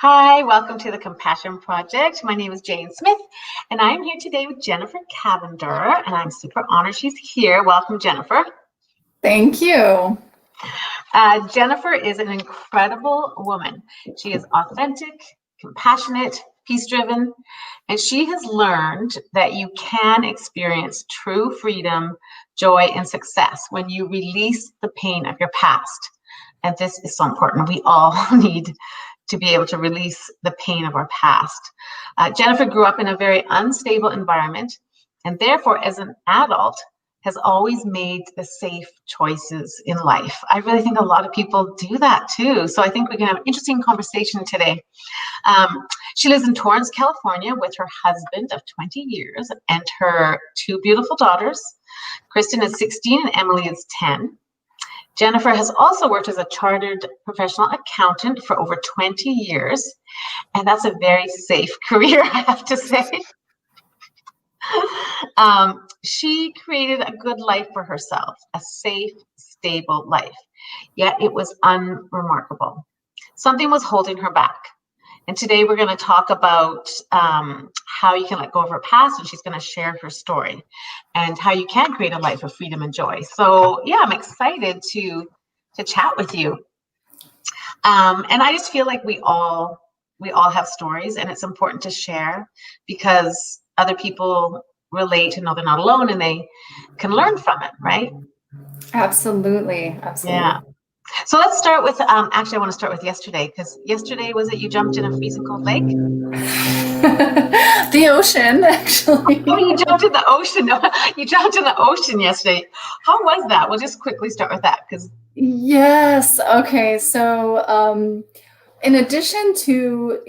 Hi, welcome to the Compassion Project. My name is Jane Smith, and I'm here today with Jennifer Cavender, and I'm super honored she's here. Welcome, Jennifer. Thank you. Jennifer is an incredible woman. She is authentic, compassionate, peace-driven, and she has learned that you can experience true freedom, joy, and success when you release the pain of your past. And this is so important. We all need to be able to release the pain of our past. Jennifer grew up in a very unstable environment, and therefore, as an adult, has always made the safe choices in life. I really think a lot of people do that too. So I think we can have an interesting conversation today. She lives in Torrance, California with her husband of 20 years and her two beautiful daughters. Kristen is 16 and Emily is 10. Jennifer has also worked as a chartered professional accountant for over 20 years, and that's a very safe career, I have to say. She created a good life for herself, a safe, stable life, yet it was unremarkable. Something was holding her back. And today we're going to talk about how you can let go of her past, and she's going to share her story and how you can create a life of freedom and joy. So yeah, I'm excited to chat with you. And I just feel like we all have stories, and it's important to share because other people relate and know they're not alone, and they can learn from it, right? Absolutely. Yeah. So let's start with, actually I want to start with yesterday, because yesterday, was it you jumped in a freezing cold lake? The ocean, actually. Oh, you jumped in the ocean. You jumped in the ocean yesterday. How was that? We'll just quickly start with that, because Yes. Okay. So, in addition to,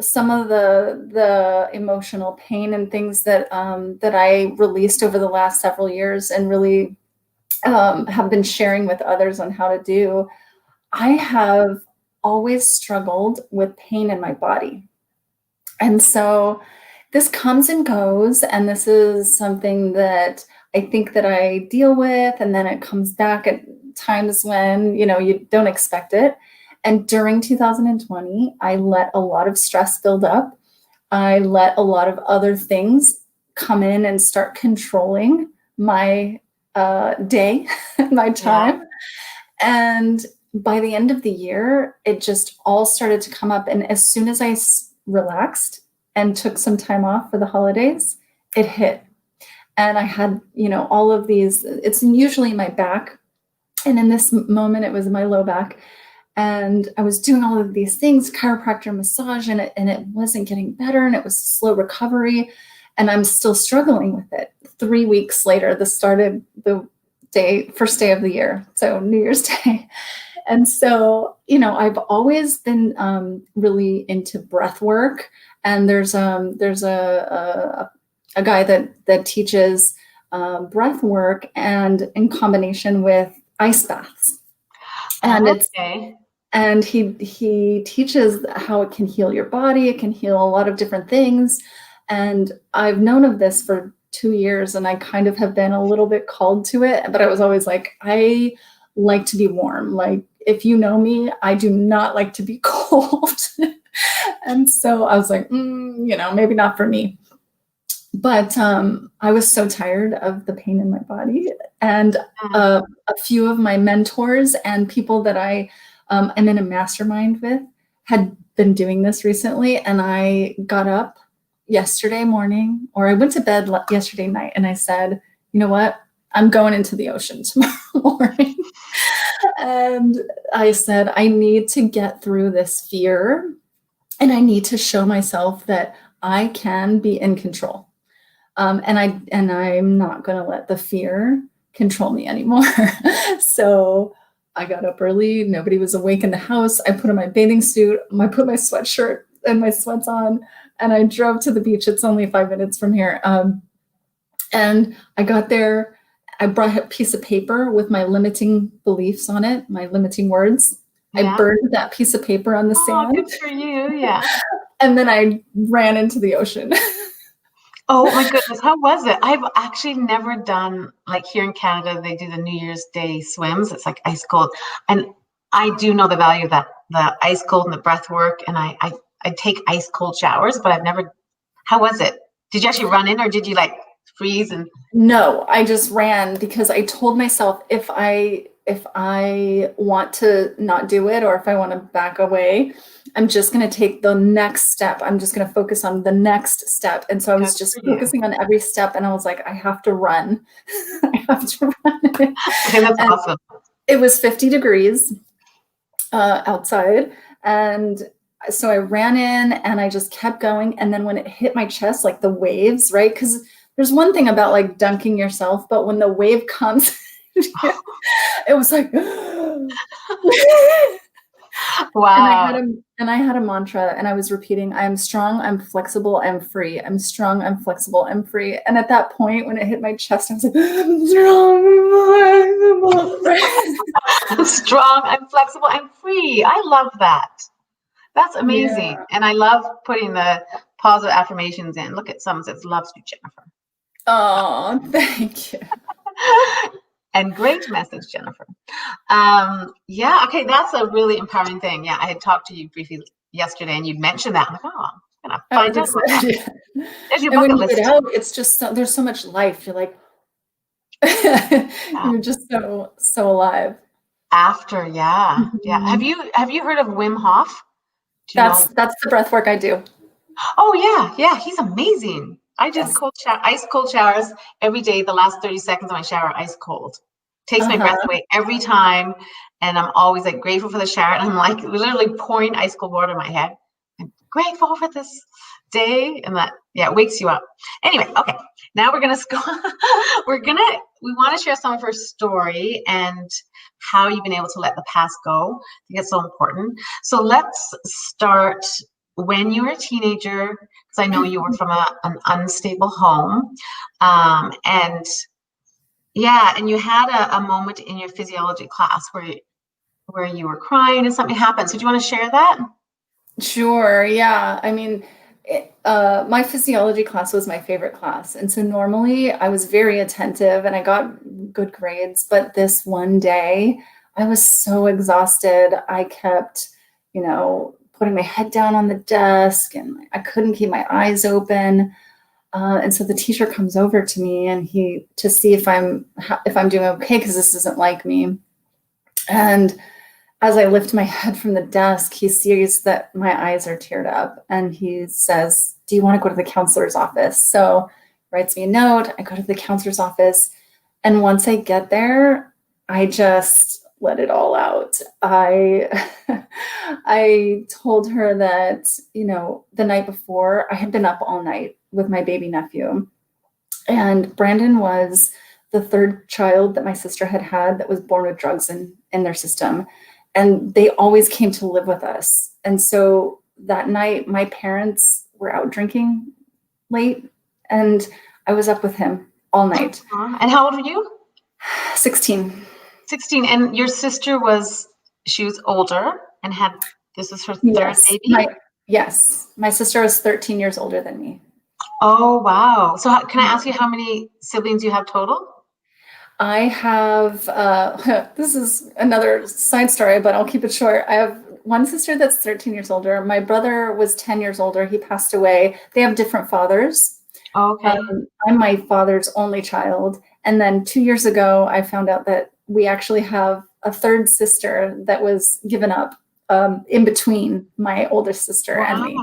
some of the emotional pain and things that I released over the last several years and really have been sharing with others on how to do, I have always struggled with pain in my body. And so this comes and goes, and this is something that I think that I deal with, and then it comes back at times when, you don't expect it. And during 2020, I let a lot of stress build up. I let a lot of other things come in and start controlling my day, my time. Yeah. And by the end of the year, it just all started to come up. And as soon as I relaxed and took some time off for the holidays, it hit. And I had, all of these, it's usually my back. And in this moment, it was my low back. And I was doing all of these things, chiropractor, massage, and it wasn't getting better. And it was slow recovery. And I'm still struggling with it. 3 weeks later, this started the first day of the year. So New Year's Day. And so, I've always been really into breath work. And there's a guy that teaches breath work, and in combination with ice baths. And he teaches how it can heal your body. It can heal a lot of different things. And I've known of this for 2 years, and I kind of have been a little bit called to it, but I was always like, I like to be warm. Like, if you know me, I do not like to be cold. And so I was like, maybe not for me. But I was so tired of the pain in my body. And a few of my mentors and people that I am in a mastermind with had been doing this recently. And I got up yesterday morning, or I went to bed yesterday night, and I said, you know what? I'm going into the ocean tomorrow morning. And I said, I need to get through this fear, and I need to show myself that I can be in control. And I'm not going to let the fear control me anymore. So I got up early. Nobody was awake in the house. I put on my bathing suit. I put my sweatshirt and my sweats on, and I drove to the beach. It's only 5 minutes from here. And I got there. I brought a piece of paper with my limiting beliefs on it, my limiting words. Yeah. I burned that piece of paper on the sand. Good for you, yeah. And then I ran into the ocean. Oh my goodness, how was it? I've actually never done, like here in Canada, they do the New Year's Day swims. It's like ice cold. And I do know the value of that, the ice cold and the breath work. And I I take ice cold showers, but I've never. How was it? Did you actually run in, or did you like freeze and? No, I just ran because I told myself if I want to not do it or if I want to back away, I'm just going to take the next step. I'm just going to focus on the next step. And so I was Good just for you. focusing on every step and I was like, I have to run. I have to run. Okay, that's And awesome. it was 50 degrees outside. And so I ran in and I just kept going. And then when it hit my chest, like the waves, right? Because there's one thing about like dunking yourself, but when the wave comes, it was like, Wow. and I had a mantra and I was repeating, I am strong, I'm flexible, I'm free. I'm strong, I'm flexible, I'm free. And at that point, when it hit my chest, I was like, I'm strong, I'm flexible. I'm strong, I'm flexible, I'm free. I love that. That's amazing. Yeah. And I love putting the positive affirmations in. Look at someone says, loves you, Jennifer. Oh, thank you. And great message, Jennifer. Yeah, okay, that's a really empowering thing. Yeah, I had talked to you briefly yesterday and you'd mentioned that. I'm like, oh, I'm gonna I was find out about that. excited. There's your And when bucket you get list. out, it's just there's so much life. You're like, Yeah. you're just so alive. After, yeah. Yeah. Have Mhm. you heard of Wim Hof? Do you That's know? the breath work I do. Oh yeah, yeah, he's amazing. I did Yes. ice cold showers every day. The last 30 seconds of my shower, ice cold. Takes my breath Uh-huh. away every time. And I'm always like grateful for the shower. And I'm like literally pouring ice cold water in my head. I'm grateful for this day. And that, yeah, it wakes you up. Anyway, okay. Now we're gonna go. We want to share some of her story and how you've been able to let the past go. I think it's so important. So let's start when you were a teenager, because I know you were from an unstable home, and yeah, and you had a moment in your physiology class where you were crying and something happened. So do you want to share that? Sure. Yeah. I mean, my physiology class was my favorite class. And so normally I was very attentive and I got good grades. But this one day, I was so exhausted. I kept, putting my head down on the desk and I couldn't keep my eyes open. And so the teacher comes over to me and to see if I'm doing okay, because this isn't like me. And as I lift my head from the desk, he sees that my eyes are teared up and he says, do you want to go to the counselor's office? So writes me a note. I go to the counselor's office. And once I get there, I just let it all out. I told her that, the night before I had been up all night with my baby nephew. And Brandon was the third child that my sister had that was born with drugs in their system. And they always came to live with us. And so that night, my parents were out drinking late, and I was up with him all night. And how old were you? 16. 16. And your sister she was older and this was her third Yes. baby? Yes. My sister was 13 years older than me. Oh, wow. So can I ask you how many siblings you have total? I have, this is another side story, but I'll keep it short. I have one sister that's 13 years older. My brother was 10 years older. He passed away. They have different fathers. Okay. I'm my father's only child. And then 2 years ago, I found out that we actually have a third sister that was given up in between my oldest sister and me.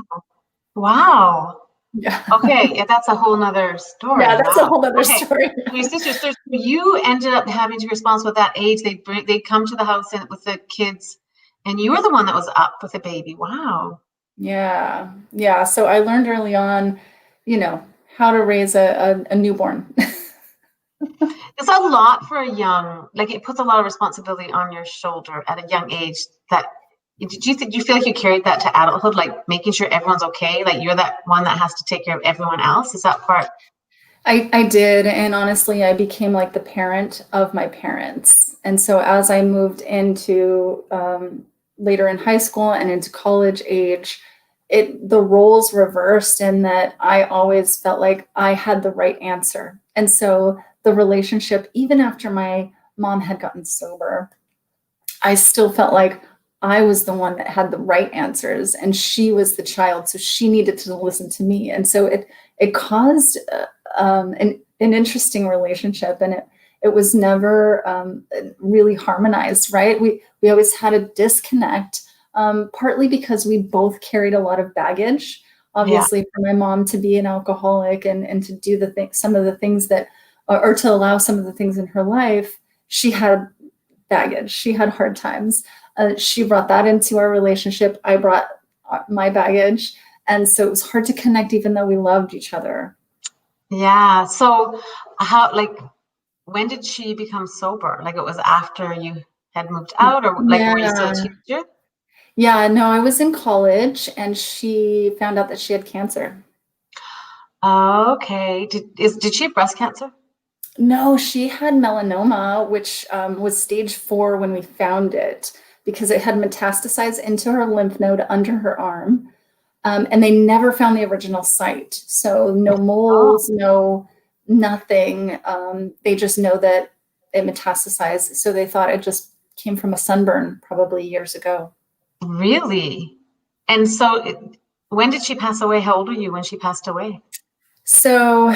Wow. Yeah. Okay, yeah, that's a whole nother story. Yeah, that's a whole other Okay. story. Your sisters, so you ended up having to be responsible at that age. They'd come to the house with the kids, and you were the one that was up with the baby. Wow. Yeah. Yeah. So I learned early on, how to raise a newborn. It's a lot for it puts a lot of responsibility on your shoulder at a young age. Do you feel like you carried that to adulthood, like making sure everyone's okay? Like you're that one that has to take care of everyone else? Is that part? I did. And honestly, I became like the parent of my parents. And so as I moved into later in high school and into college age, the roles reversed in that I always felt like I had the right answer. And so the relationship, even after my mom had gotten sober, I still felt like I was the one that had the right answers, and she was the child, so she needed to listen to me. And so it caused an interesting relationship, and it was never really harmonized, right? We always had a disconnect, partly because we both carried a lot of baggage. Yeah. Obviously, for my mom to be an alcoholic and to do some of the things that, or to allow some of the things in her life, she had baggage. She had hard times. She brought that into our relationship. I brought my baggage. And so it was hard to connect, even though we loved each other. Yeah. So how, like, when did she become sober? Like, it was after you had moved out, or like, were you still a Yeah. teenager? Yeah. No, I was in college and she found out that she had cancer. Okay. Did she have breast cancer? No, she had melanoma, which was stage 4 when we found it because it had metastasized into her lymph node under her arm. And they never found the original site. So no Oh, moles, no nothing. They just know that it metastasized. So they thought it just came from a sunburn probably years ago. really? And so when did she pass away? How old were you when she passed away? So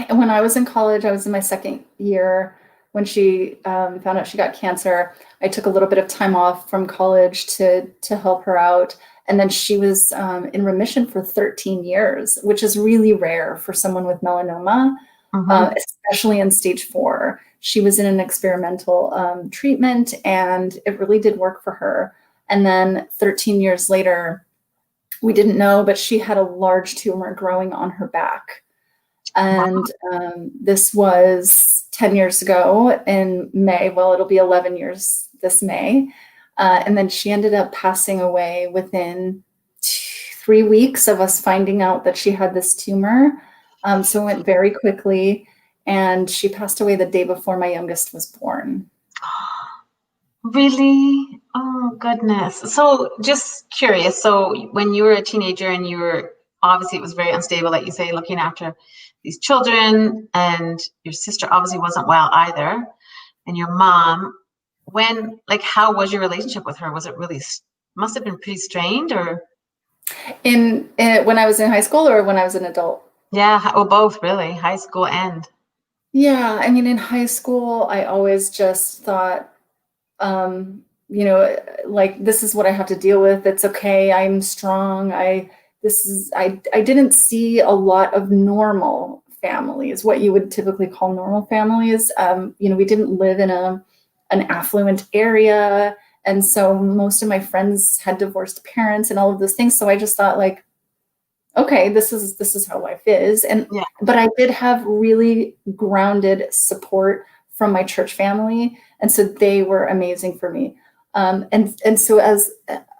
when I was in college, I was in my second year when she found out she got cancer. I took a little bit of time off from college to help her out. And then she was in remission for 13 years, which is really rare for someone with melanoma, Mm-hmm. especially in stage 4. She was in an experimental treatment and it really did work for her. And then 13 years later, we didn't know, but she had a large tumor growing on her back. And this was 10 years ago in May. Well, it'll be 11 years this May. And then she ended up passing away within 3 weeks of us finding out that she had this tumor. So it went very quickly. And she passed away the day before my youngest was born. Really? Oh, goodness. So just curious. So when you were a teenager and you were, obviously it was very unstable, like you say, looking after these children, and your sister obviously wasn't well either, and your mom, like, how was your relationship with her? Was it really, must have been pretty strained, or? In when I was in high school or when I was an adult? Yeah, well, both really, high school and. Yeah, I mean, in high school, I always just thought, like this is what I have to deal with. It's okay. I'm strong. I didn't see a lot of normal families, what you would typically call normal families. We didn't live in an affluent area. And so most of my friends had divorced parents and all of those things. So I just thought like, okay, this is how life is. Yeah. But I did have really grounded support from my church family, and so they were amazing for me. And so as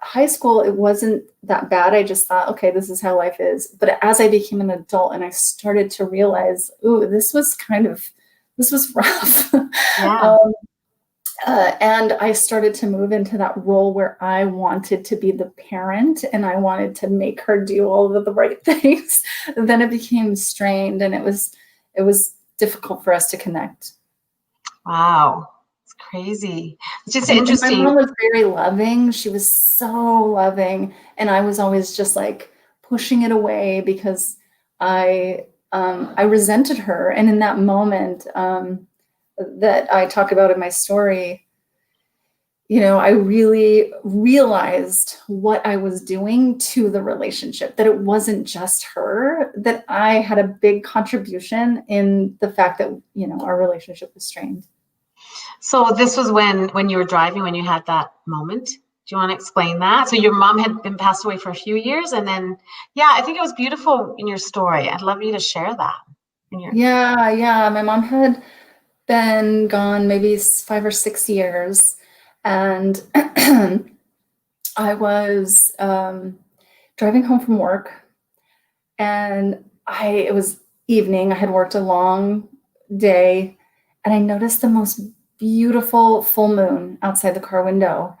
high school, it wasn't that bad. I just thought, okay, this is how life is. But as I became an adult and I started to realize, ooh, this was rough. Yeah. And I started to move into that role where I wanted to be the parent and I wanted to make her do all of the right things. Then it became strained and it was difficult for us to connect. Wow. It's crazy. It's just And my interesting. mom was very loving. She was so loving. And I was always just like pushing it away because I resented her. And in that moment, that I talk about in my story, I really realized what I was doing to the relationship, that it wasn't just her, that I had a big contribution in the fact that, our relationship was strained. So this was when you were driving, when you had that moment. Do you want to explain that? So your mom had been passed away for a few years, and then, yeah, I think it was beautiful in your story. I'd love you to share that. Yeah. My mom had been gone maybe 5 or 6 years. And I was driving home from work, and it was evening. I had worked a long day, and I noticed the most beautiful full moon outside the car window.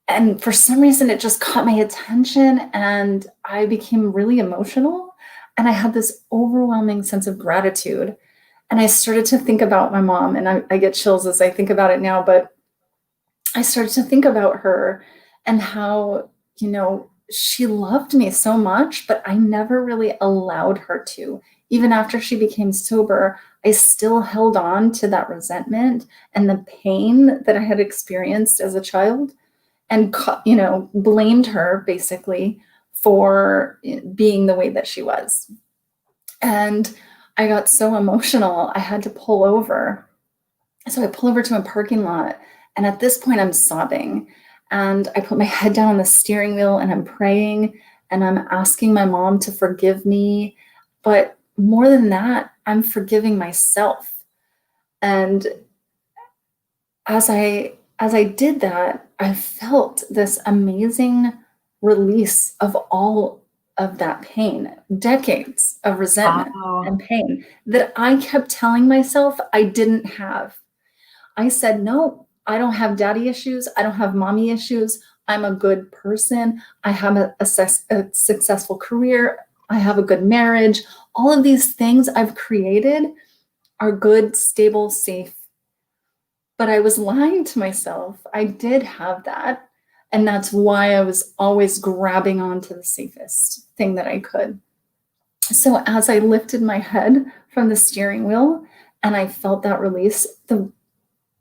And for some reason, it just caught my attention, and I became really emotional. And I had this overwhelming sense of gratitude. And I started to think about my mom, and I get chills as I think about it now, but I started to think about her and how, she loved me so much, but I never really allowed her to. Even after she became sober, I still held on to that resentment and the pain that I had experienced as a child, and, blamed her basically for being the way that she was. And I got so emotional, I had to pull over. So I pull over to a parking lot, and at this point I'm sobbing, and I put my head down on the steering wheel and I'm praying, and I'm asking my mom to forgive me. But more than that, I'm forgiving myself. And as I did that, I felt this amazing release of all of that pain, decades of resentment Wow. and pain that I kept telling myself I didn't have. I said, no, I don't have daddy issues. I don't have mommy issues. I'm a good person. I have a successful career. I have a good marriage. All of these things I've created are good, stable, safe. But I was lying to myself. I did have that. And that's why I was always grabbing onto the safest thing that I could. So as I lifted my head from the steering wheel and I felt that release,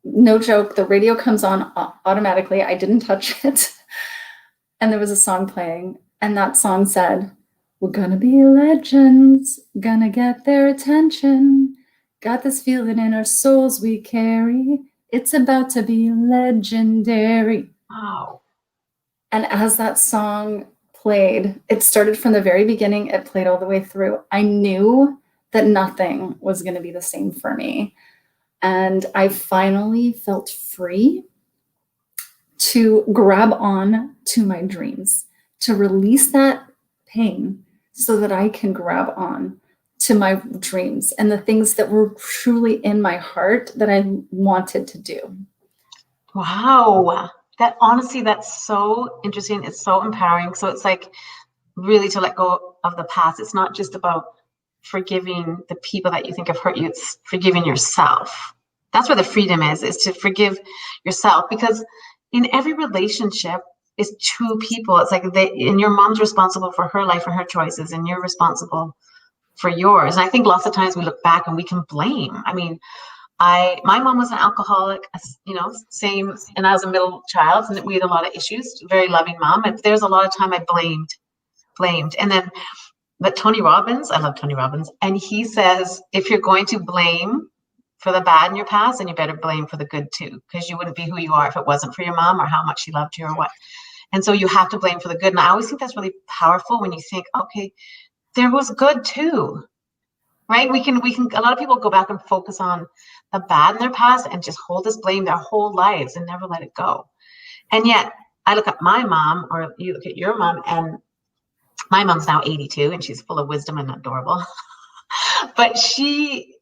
no joke, the radio comes on automatically. I didn't touch it. And there was a song playing, and that song said, "We're gonna be legends, gonna get their attention. Got this feeling in our souls we carry. It's about to be legendary." Wow. And as that song played, it started from the very beginning, it played all the way through. I knew that nothing was going to be the same for me. And I finally felt free to grab on to my dreams, to release that pain so that I can grab on to my dreams and the things that were truly in my heart that I wanted to do. Wow. That honestly, that's so interesting. It's so empowering. So it's like really to let go of the past. It's not just about forgiving the people that you think have hurt you. It's forgiving yourself. That's where the freedom is to forgive yourself, because in every relationship is two people. It's like and your mom's responsible for her life and her choices, and you're responsible for yours. And I think lots of times we look back and we can blame. I mean, my mom was an alcoholic, same, and I was a middle child, and we had a lot of issues. Very loving mom, and there's a lot of time I blamed, and then, but Tony Robbins, I love Tony Robbins, and he says if you're going to blame for the bad in your past, then you better blame for the good too, because you wouldn't be who you are if it wasn't for your mom or how much she loved you or what. And so you have to blame for the good. And I always think that's really powerful when you think, okay, there was good too. Right? We can, a lot of people go back and focus on the bad in their past and just hold this blame their whole lives and never let it go. And yet I look at my mom, or you look at your mom, and my mom's now 82 and she's full of wisdom and adorable. But she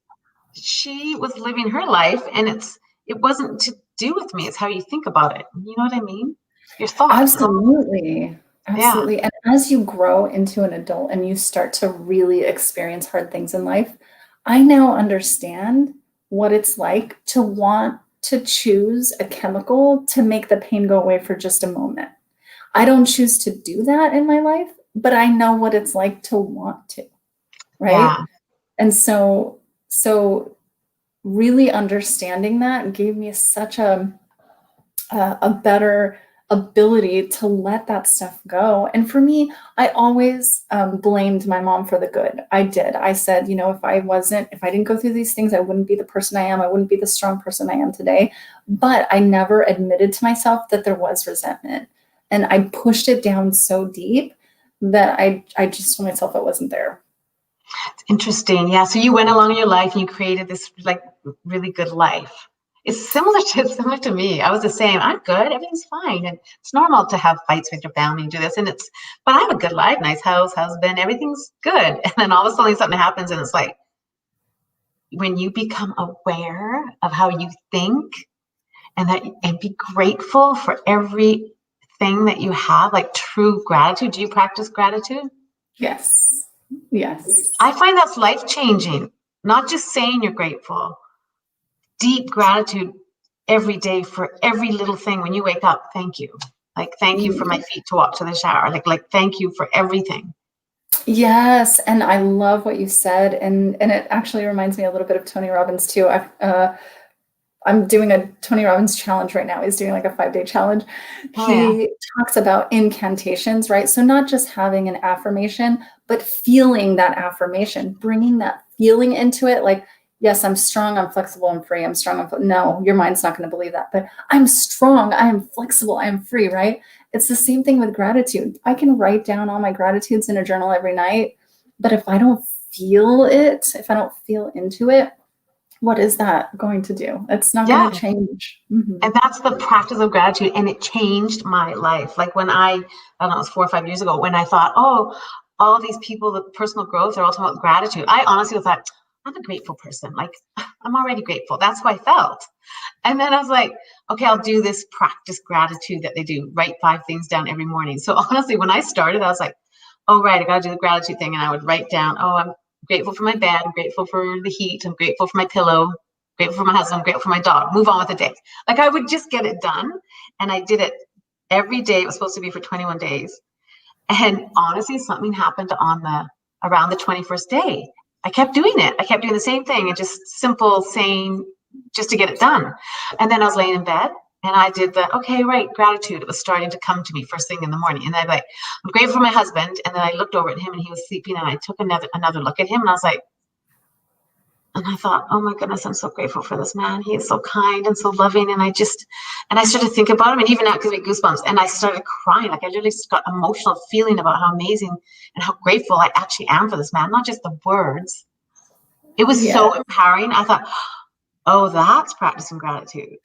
was living her life, and it wasn't to do with me. It's how you think about it. You know what I mean? Your thoughts. Absolutely. Yeah. Absolutely. And as you grow into an adult and you start to really experience hard things in life, I now understand what it's like to want to choose a chemical to make the pain go away for just a moment. I don't choose to do that in my life, but I know what it's like to want to, right? Yeah. And so really understanding that gave me such a better ability to let that stuff go. And for me, I always blamed my mom for the good. I did. I said, if I didn't go through these things, I wouldn't be the person I am. I wouldn't be the strong person I am today. But I never admitted to myself that there was resentment. And I pushed it down so deep that I just told myself it wasn't there. It's interesting. Yeah. So you went along your life and you created this like really good life. It's similar to me. I was the same. I'm good. Everything's fine. And it's normal to have fights with your family and do this. But I have a good life, nice house, husband, everything's good. And then all of a sudden something happens, and it's like, when you become aware of how you think, and be grateful for everything that you have, like true gratitude. Do you practice gratitude? Yes. Yes. I find that's life-changing. Not just saying you're grateful. Deep gratitude every day for every little thing. When you wake up, thank you. Like, thank you for my feet to walk to the shower. Like, thank you for everything. Yes, and I love what you said, and it actually reminds me a little bit of Tony Robbins too. I'm doing a Tony Robbins challenge right now. He's doing like a 5-day challenge. Oh yeah. He talks about incantations, right? So not just having an affirmation, but feeling that affirmation, bringing that feeling into it. Like, yes, I'm strong, I'm flexible, I'm free. I'm strong. No, your mind's not going to believe that, but I'm strong, I am flexible, I am free, right? It's the same thing with gratitude. I can write down all my gratitudes in a journal every night, but if I don't feel it, if I don't feel into it, what is that going to do? It's not going Yeah. to change. Mm-hmm. And that's the practice of gratitude. And it changed my life. Like when I don't know, it was 4 or 5 years ago when I thought, oh, all these people with personal growth are all talking about gratitude. I honestly thought, I'm a grateful person. Like, I'm already grateful. That's how I felt. And then I was like, okay, I'll do this practice gratitude that they do, write 5 things down every morning. So honestly, when I started, I was like, oh, right, I got to do the gratitude thing. And I would write down, oh, I'm grateful for my bed. I'm grateful for the heat. I'm grateful for my pillow. Grateful for my husband. I'm grateful for my dog. Move on with the day. Like I would just get it done. And I did it every day. It was supposed to be for 21 days. And honestly, something happened around the 21st day. I kept doing it. I kept doing the same thing and just simple saying just to get it done. And then I was laying in bed and I did okay, right, gratitude. It was starting to come to me first thing in the morning. And I'd like, I'm grateful for my husband. And then I looked over at him and he was sleeping and I took another look at him and I was like, and I thought, oh my goodness, I'm so grateful for this man. He is so kind and so loving. And I started to think about him. And even now, because I get goosebumps, and I started crying. Like I literally got emotional feeling about how amazing and how grateful I actually am for this man, not just the words. It was Yeah. so empowering. I thought, oh, that's practicing gratitude.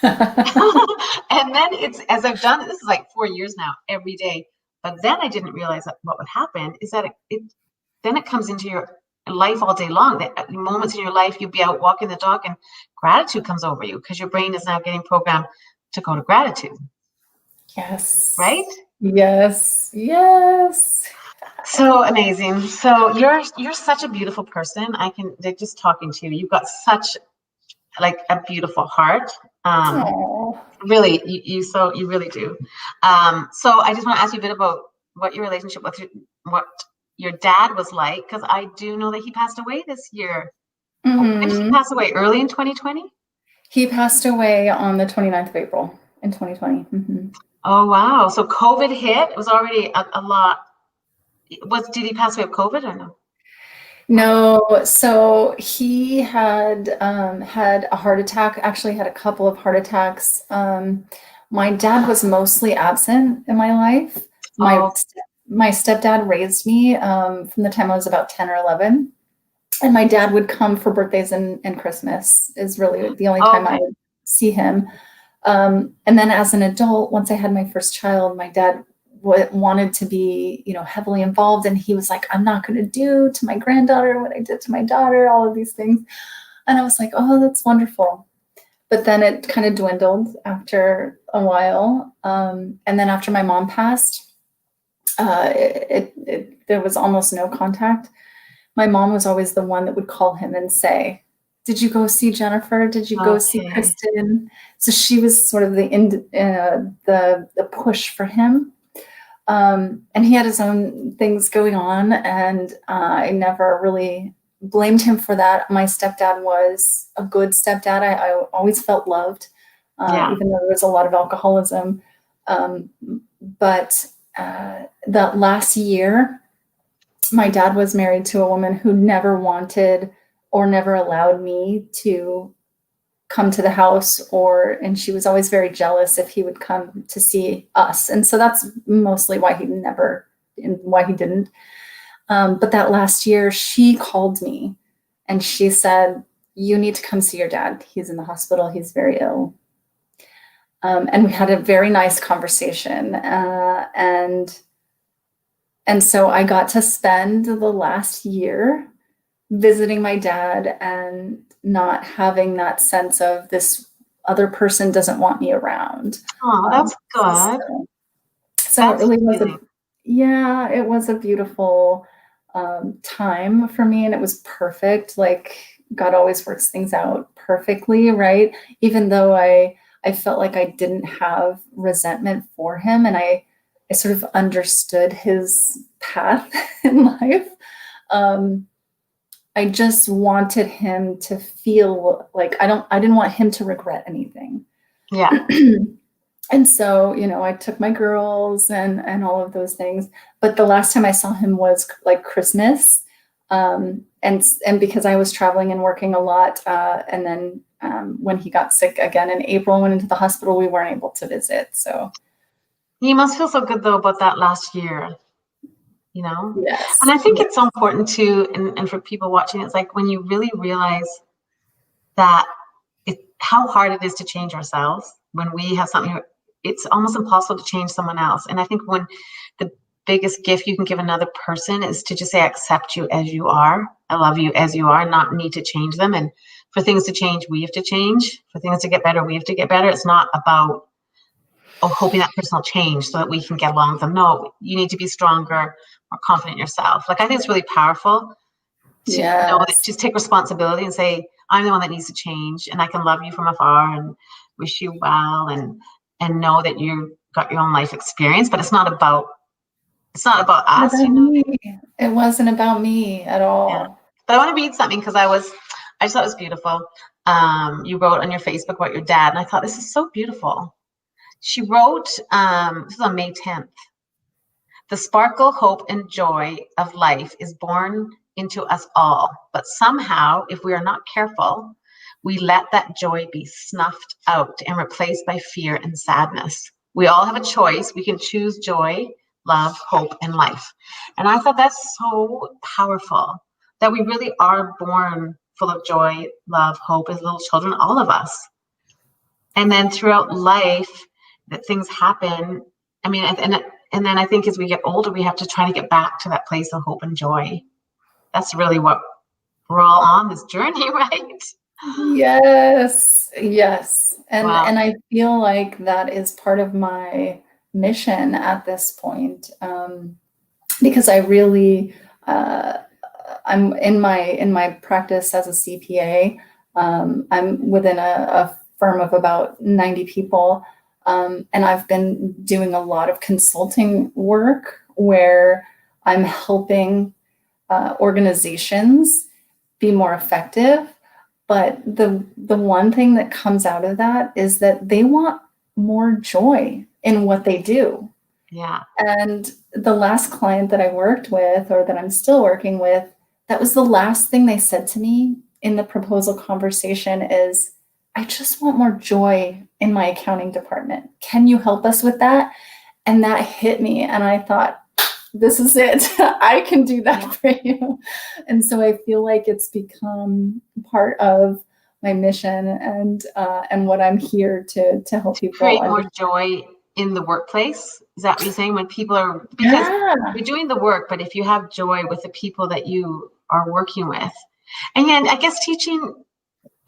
And then as I've done it, this is like 4 years now, every day. But then I didn't realize that what would happen is that then it comes into your life all day long. That moments in your life, you'll be out walking the dog and gratitude comes over you because your brain is now getting programmed to go to gratitude. Yes. Right? Yes. Yes. So amazing. So you're such a beautiful person. They're just talking to you. You've got such like a beautiful heart. Really, you really do. So I just want to ask you a bit about what your relationship with what your dad was like, because I do know that he passed away this year. When did he pass away? Early in 2020? He passed away on the 29th of April in 2020. Oh wow! So COVID hit. It was already a lot. Did he pass away of COVID or no? No, so he had had a heart attack. Actually, had a couple of heart attacks. My dad was mostly absent in my life. My stepdad raised me from the time I was about 10 or 11. And my dad would come for birthdays and Christmas is really the only time I would see him. And then as an adult, once I had my first child, my dad wanted to be, heavily involved. And he was like, I'm not going to do to my granddaughter what I did to my daughter, all of these things. And I was like, oh, that's wonderful. But then it kind of dwindled after a while. And then after my mom passed, there was almost no contact. My mom was always the one that would call him and say, did you go see Jennifer? Did you go see Kristen? So she was sort of the push for him. And he had his own things going on, and I never really blamed him for that. My stepdad was a good stepdad. I always felt loved, even though there was a lot of alcoholism. But that last year, my dad was married to a woman who never wanted or never allowed me to come to the house, and she was always very jealous if he would come to see us. And so that's mostly why he didn't. But that last year she called me and she said, you need to come see your dad. He's in the hospital. He's very ill. And we had a very nice conversation. And so I got to spend the last year visiting my dad and not having that sense of this other person doesn't want me around. Oh, that's good. So it really was it was a beautiful time for me, and it was perfect. Like God always works things out perfectly, right? Even though I I felt like I didn't have resentment for him, and I sort of understood his path in life. Um, I just wanted him to feel like I didn't want him to regret anything. Yeah. And so, you know, I took my girls and all of those things. But the last time I saw him was like Christmas. And because I was traveling and working a lot, and then when he got sick again in April and went into the hospital, we weren't able to visit. So You must feel so good though about that last year, you know? And yes, I think yes. it's so important too, and for people watching, it's like when you really realize that how hard it is to change ourselves when we have something, it's almost impossible to change someone else. And I think when the biggest gift you can give another person is to just say, I accept you as you are. I love you as you are, not need to change them. And for things to change, we have to change. For things to get better, we have to get better. It's not about hoping that person will change so that we can get along with them. No, you need to be stronger, more confident in yourself. Like, I think it's really powerful to know that, Yes. just take responsibility and say, I'm the one that needs to change, and I can love you from afar and wish you well, and know that you've got your own life experience, but it's not about Not us, about you know? me. It wasn't about me at Yeah. all. But I want to read something because I just thought it was beautiful. You wrote on your Facebook about your dad, and I thought this is so beautiful. She wrote, this is on May 10th. The sparkle, hope, and joy of life is born into us all, but somehow, if we are not careful, we let that joy be snuffed out and replaced by fear and sadness. We all have a choice. We can choose joy, love, hope, and life. And I thought that's so powerful, that we really are born full of joy, love, hope as little children, all of us. And then throughout life, that things happen. I mean, and then I think as we get older, we have to try to get back to that place of hope and joy. That's really what we're all on this journey, right? Yes, yes. And Wow. I feel like that is part of my mission at this point, because I really, uh, I'm in my practice as a CPA. I'm within a firm of about 90 people, and I've been doing a lot of consulting work where I'm helping organizations be more effective. But the one thing that comes out of that is that they want more joy in what they do. Yeah. And the last client that I worked with, or that I'm still working with, that was the last thing they said to me in the proposal conversation is, I just want more joy in my accounting department. Can you help us with that? And that hit me. And I thought, this is it. I can do that Yeah. for you. And so I feel like it's become part of my mission and what I'm here to help people. Create more joy in the workplace. Is that what you're saying? When people are, because Yeah. you're doing the work, but if you have joy with the people that you are working with, and then I guess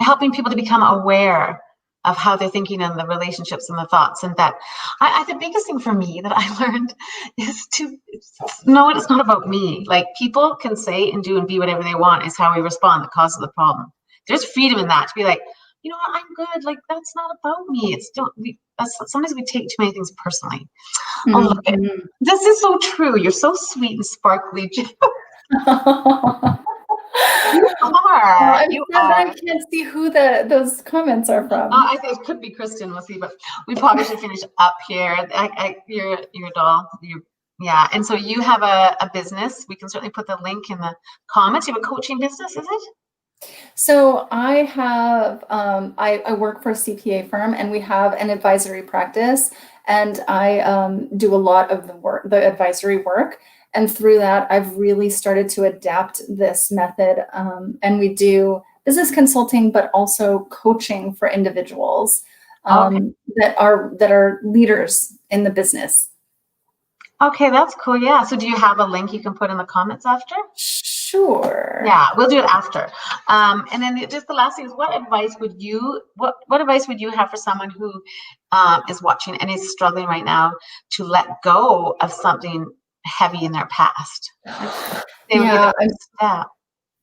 helping people to become aware of how they're thinking and the relationships and the thoughts, and that the biggest thing for me that I learned is to know it's not about me. Like, people can say and do and be whatever they want. Is how we respond that causes the problem. There's freedom in that, to be like, you know what, I'm good. Like, that's not about me. It's don't we sometimes we take too many things personally. Oh, look at, Mhm. this is so true. You're so sweet and sparkly. You Oh, are. I'm You sad that I are. can't see who those comments are from. I think it could be Kristen. We'll see, but we probably should finish up here. Your doll. Yeah. And so you have a business. We can certainly put the link in the comments. You have a coaching business, is it? So I have I work for a CPA firm, and we have an advisory practice, and I do a lot of the advisory work. And through that, I've really started to adapt this method, and we do business consulting, but also coaching for individuals Okay. that are leaders in the business. Okay, that's cool. Yeah. So do you have a link you can put in the comments after? Sure. Yeah, we'll do it after. And then just the last thing is, what advice would you have for someone who is watching and is struggling right now to let go of something heavy in their past? They would be the Yeah, first step.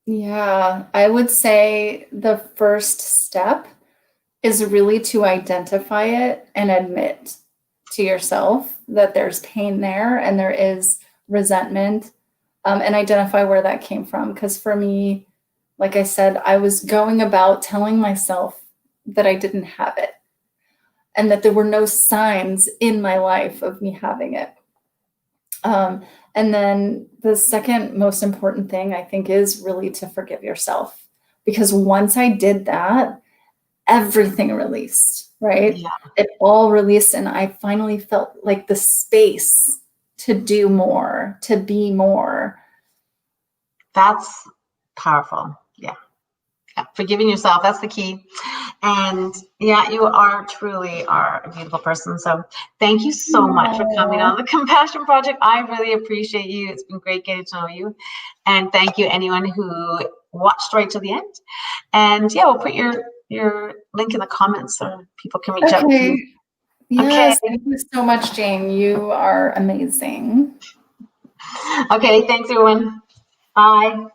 yeah, I would say the first step is really to identify it and admit to yourself that there's pain there and there is resentment, and identify where that came from. Because for me, like I said, I was going about telling myself that I didn't have it and that there were no signs in my life of me having it. And then the second most important thing, I think, is really to forgive yourself. Because once I did that, everything released, right? Yeah, It all released, and I finally felt like the space to do more, to be more. that's powerful. Yeah. Yeah. Forgiving yourself, that's the key. And yeah, you are truly are a beautiful person. So thank you so much for coming on the Compassion Project. I really appreciate you. It's been great getting to know you. And thank you anyone who watched right to the end. And yeah, we'll put your link in the comments so people can reach out to Okay. you. Okay. Yes, thank you so much, Jane. You are amazing. Okay, thanks everyone. Bye.